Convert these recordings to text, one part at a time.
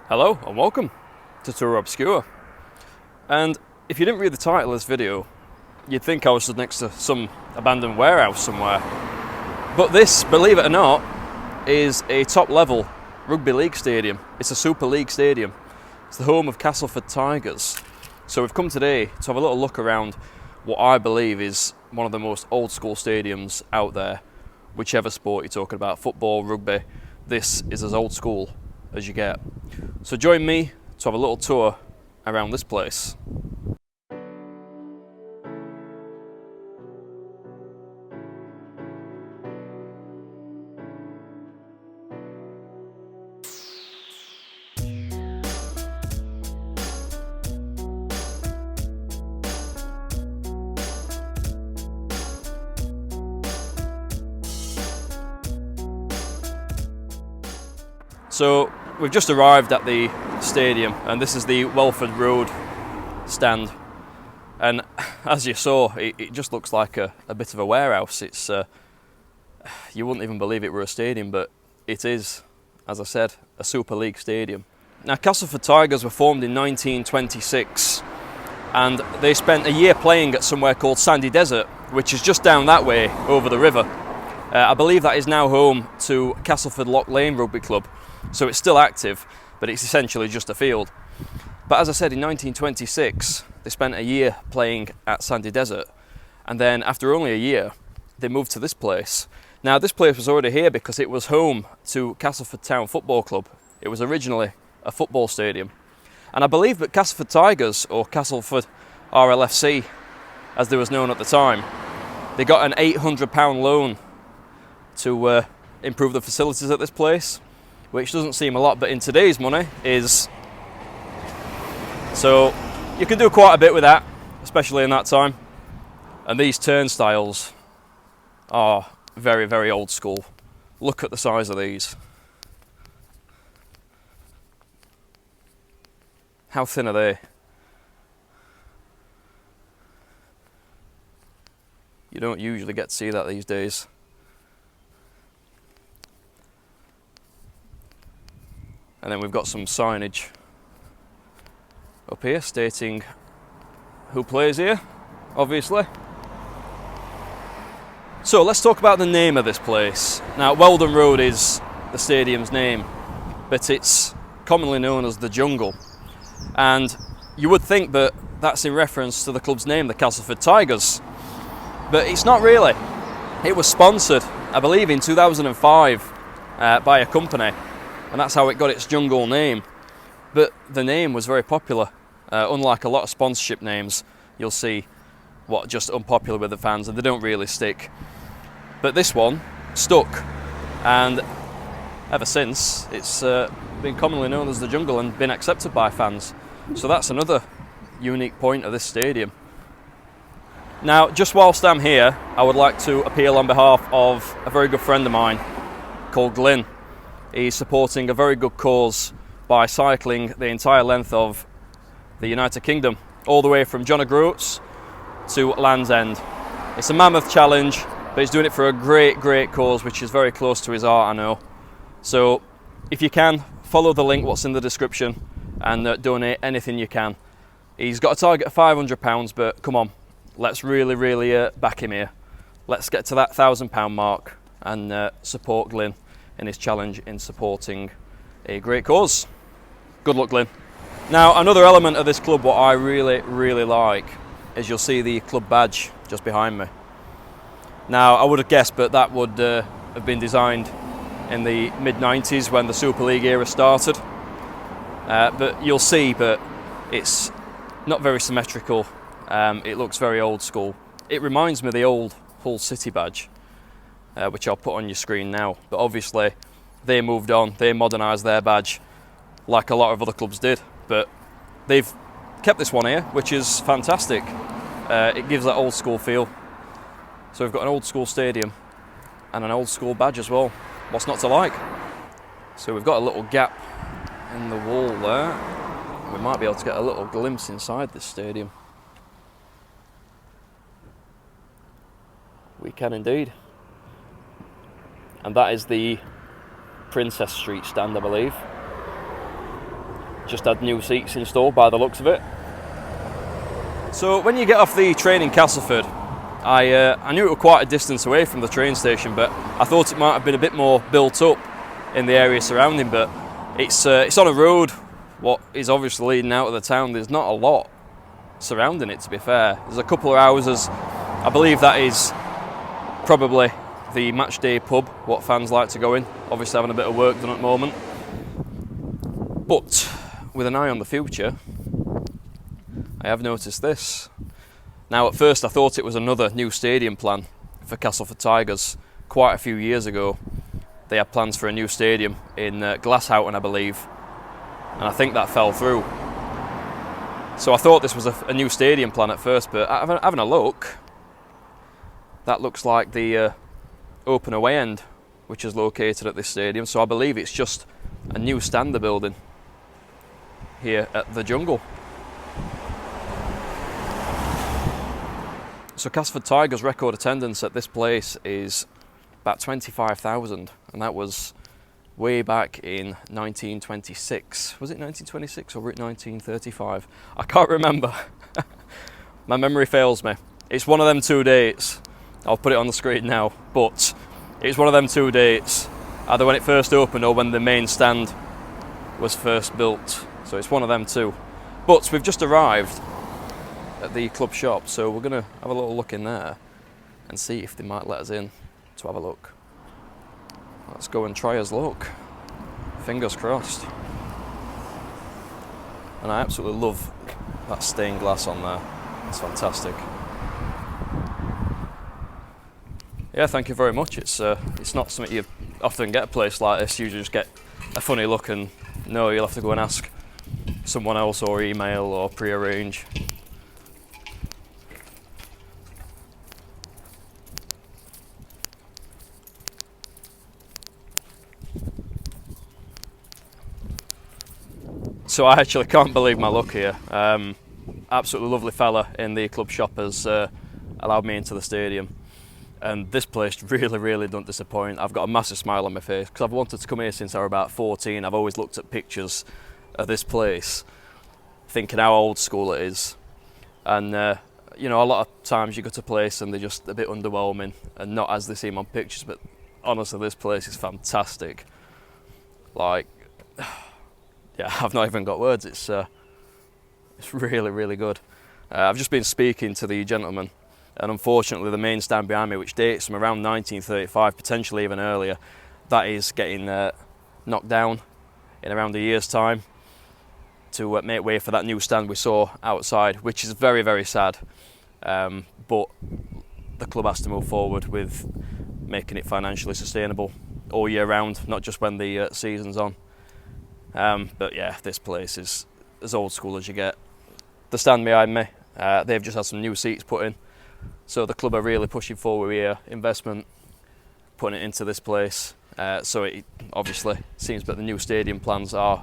Hello and welcome to Tour Obscure. And if you didn't read the title of this video, you'd think I was stood next to some abandoned warehouse somewhere. But this, believe it or not, is a top level rugby league stadium. It's a Super League stadium. It's the home of Castleford Tigers. So we've come today to have a little look around what I believe is one of the most old school stadiums out there. Whichever sport you're talking about, football, rugby, this is as old school as you get. So join me to have a little tour around this place. So we've just arrived at the stadium, and this is the Welford Road stand. And as you saw, it just looks like a bit of a warehouse. It's you wouldn't even believe it were a stadium, but it is, as I said, a Super League stadium. Now, Castleford Tigers were formed in 1926, and they spent a year playing at somewhere called Sandy Desert, which is just down that way over the river. I believe that is now home to Castleford Lock Lane Rugby Club. So it's still active, but it's essentially just a field. But as I said, in 1926, they spent a year playing at Sandy Desert, and then after only a year, they moved to this place. Now, this place was already here because it was home to Castleford Town Football Club. It was originally a football stadium. And I believe that Castleford Tigers, or Castleford RLFC, as they was known at the time, they got an £800 loan to improve the facilities at this place, which doesn't seem a lot, but in today's money is. So you can do quite a bit with that, especially in that time. And these turnstiles are very, very old school. Look at the size of these. How thin are they? You don't usually get to see that these days. And then we've got some signage up here stating who plays here, obviously. So let's talk about the name of this place. Now, Weldon Road is the stadium's name, but it's commonly known as the Jungle. And you would think that that's in reference to the club's name, the Castleford Tigers. But it's not really. It was sponsored, I believe, in 2005 by a company. And that's how it got its Jungle name. But the name was very popular. Unlike a lot of sponsorship names, you'll see what just unpopular with the fans, and they don't really stick. But this one stuck, and ever since it's been commonly known as the Jungle and been accepted by fans. So that's another unique point of this stadium. Now, just whilst I'm here, I would like to appeal on behalf of a very good friend of mine called Glyn. He's supporting a very good cause by cycling the entire length of the United Kingdom, all the way from John O'Groats to Land's End. It's a mammoth challenge, but he's doing it for a great, great cause, which is very close to his heart, I know. So if you can, follow the link what's in the description and donate anything you can. He's got a target of £500, but come on, let's really back him here. Let's get to that £1,000 mark and support Glyn in his challenge in supporting a great cause. Good luck, Glyn. Now, another element of this club, what I really like, is you'll see the club badge just behind me. Now, I would have guessed, but that would have been designed in the mid-90s when the Super League era started. But you'll see, but it's not very symmetrical. It looks very old school. It reminds me of the old Hull City badge, which I'll put on your screen now. But obviously, they moved on, they modernised their badge like a lot of other clubs did. But they've kept this one here, which is fantastic. It gives that old school feel. So we've got an old school stadium and an old school badge as well. What's not to like? So we've got a little gap in the wall there. We might be able to get a little glimpse inside this stadium. We can indeed. And that is the Princess Street stand, I believe. just had new seats installed by the looks of it. So when you get off the train in Castleford, I knew it was quite a distance away from the train station, but I thought it might have been a bit more built up in the area surrounding, but it's on a road what is obviously leading out of the town. There's not a lot surrounding it, to be fair. There's a couple of houses. I believe that is probably the match day pub, what fans like to go in, obviously having a bit of work done at the moment. But with an eye on the future, I have noticed this. Now, at first I thought it was another new stadium plan for Castleford Tigers. Quite a few years ago, they had plans for a new stadium in Glasshoughton, I believe, and I think that fell through. So I thought this was a new stadium plan at first, but having a look, that looks like the open away end, which is located at this stadium. So I believe it's just a new stand they're building here at the Jungle. So Castleford Tigers' record attendance at this place is about 25,000, and that was way back in 1926. Was it 1926 or 1935? I can't remember. My memory fails me. It's one of them two dates. I'll put it on the screen now, but it's one of them two dates, either when it first opened or when the main stand was first built. So it's one of them two. But we've just arrived at the club shop, so we're going to have a little look in there and see if they might let us in to have a look. Let's go and try us luck. Fingers crossed. And I absolutely love that stained glass on there. It's fantastic. Yeah, thank you very much. It's not something you often get a place like this. You just get a funny look and no, you'll have to go and ask someone else or email or pre-arrange. So I actually can't believe my luck here. Absolutely lovely fella in the club shop has allowed me into the stadium, and this place really don't disappoint. I've got a massive smile on my face because I've wanted to come here since I was about 14. I've always looked at pictures of this place thinking how old school it is, and you know, a lot of times you go to a place and they're just a bit underwhelming and not as they seem on pictures, but honestly this place is fantastic. Like, yeah, I've not even got words. It's really good. I've just been speaking to the gentleman, and unfortunately the main stand behind me, which dates from around 1935, potentially even earlier, that is getting knocked down in around a year's time to make way for that new stand we saw outside, which is very sad. But the club has to move forward with making it financially sustainable all year round, not just when the season's on. But yeah, this place is as old school as you get. The stand behind me, they've just had some new seats put in, so the club are really pushing forward here, investment, putting it into this place. So it obviously seems that the new stadium plans are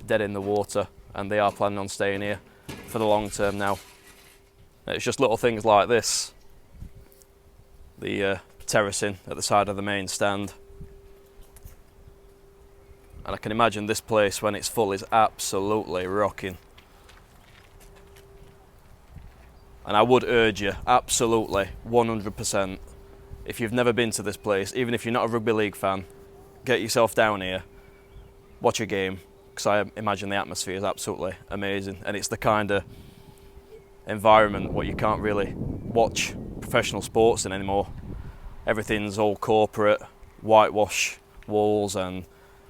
dead in the water, and they are planning on staying here for the long term now. It's just little things like this, the terracing at the side of the main stand. And I can imagine this place, when it's full, is absolutely rocking. And I would urge you, absolutely, 100%, if you've never been to this place, even if you're not a rugby league fan, get yourself down here, watch a game, because I imagine the atmosphere is absolutely amazing. And it's the kind of environment what you can't really watch professional sports in anymore. Everything's all corporate, whitewash walls and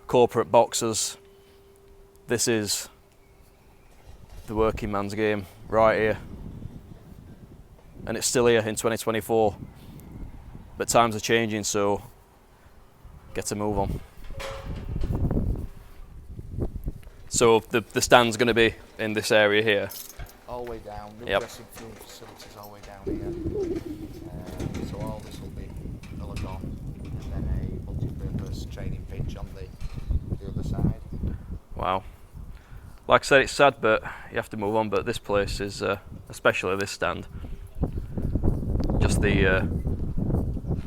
corporate boxes. This is the working man's game right here, and it's still here in 2024, but times are changing, so get to move on. So the stand's going to be in this area here, all the way down. New yep. dressing room facilities all the way down here, so all this will be all gone, and then a multi-purpose training pitch on the other side. Wow. Like I said, it's sad, but you have to move on. But this place is, especially this stand, just the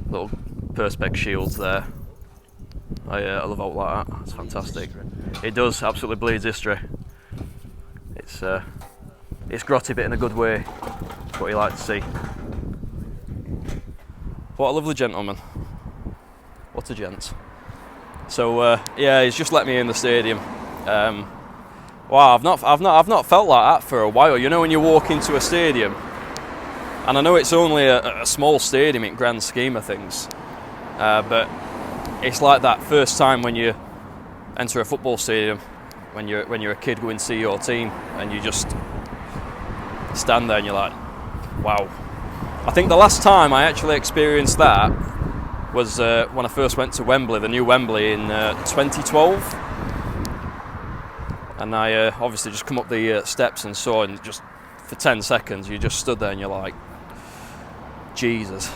little perspex shields there. I love all like that. It's fantastic. It does, absolutely bleeds history. It's grotty bit in a good way. That's what you like to see. What a lovely gentleman. What a gent. So yeah, he's just let me in the stadium. Wow, I've not felt like that for a while. You know, when you walk into a stadium, and I know it's only a small stadium in grand scheme of things, but it's like that first time when you enter a football stadium, when you're a kid going to see your team, and you just stand there and you're like, wow. I think the last time I actually experienced that was when I first went to Wembley, the new Wembley, in 2012. And I obviously just come up the steps and saw, and just for 10 seconds you just stood there and you're like, Jesus.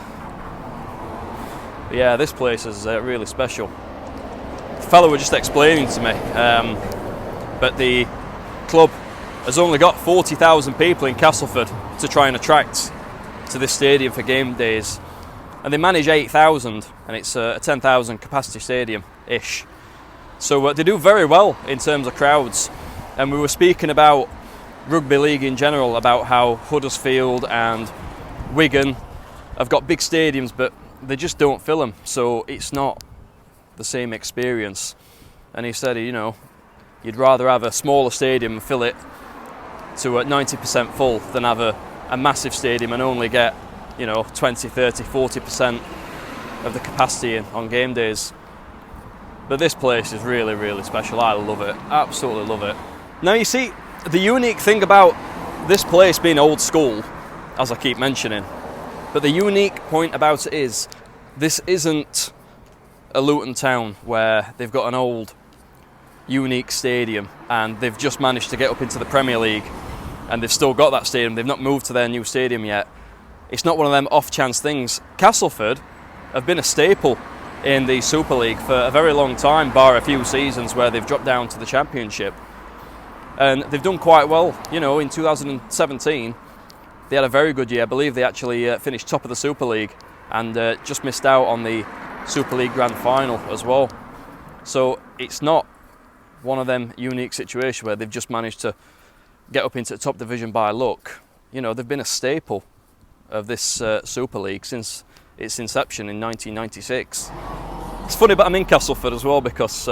But yeah, this place is really special. The fellow was just explaining to me, but the club has only got 40,000 people in Castleford to try and attract to this stadium for game days, and they manage 8,000, and it's a 10,000 capacity stadium-ish. So they do very well in terms of crowds. And we were speaking about rugby league in general, about how Huddersfield and Wigan have got big stadiums, but they just don't fill them, so it's not the same experience. And he said, you know, you'd rather have a smaller stadium and fill it to 90% full than have a massive stadium and only get, you know, 20, 30, 40% of the capacity in on game days. But this place is really, really special. I love it, absolutely love it. Now you see, the unique thing about this place being old school, as I keep mentioning, but the unique point about it is, this isn't a Luton town where they've got an old, unique stadium and they've just managed to get up into the Premier League and they've still got that stadium, they've not moved to their new stadium yet. It's not one of them off-chance things. Castleford have been a staple in the Super League for a very long time, bar a few seasons where they've dropped down to the Championship. And they've done quite well. You know, in 2017, they had a very good year. I believe they actually finished top of the Super League and just missed out on the Super League Grand Final as well. So it's not one of them unique situations where they've just managed to get up into the top division by luck. You know, they've been a staple of this Super League since its inception in 1996. It's funny, but I'm in Castleford as well, because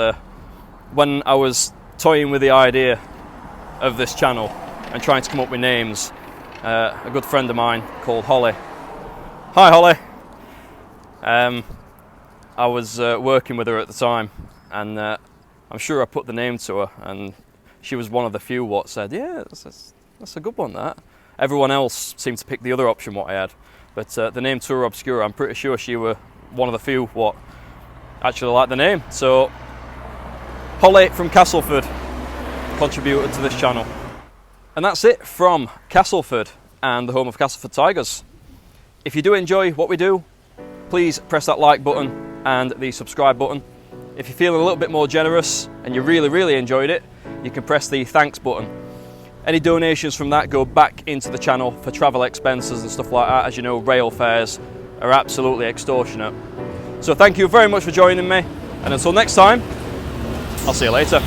when I was toying with the idea of this channel and trying to come up with names, a good friend of mine called Holly. Hi Holly. I was working with her at the time, and I'm sure I put the name to her, and she was one of the few what said, yeah, that's a good one, that. Everyone else seemed to pick the other option what I had, but the name Terra Obscura, I'm pretty sure she were one of the few what actually liked the name. So Holly from Castleford contributed to this channel. And that's it from Castleford and the home of Castleford Tigers. If you do enjoy what we do, please press that like button and the subscribe button. If you're feeling a little bit more generous and you really, really enjoyed it, you can press the thanks button. Any donations from that go back into the channel for travel expenses and stuff like that. As you know, rail fares are absolutely extortionate. So thank you very much for joining me, and until next time, I'll see you later.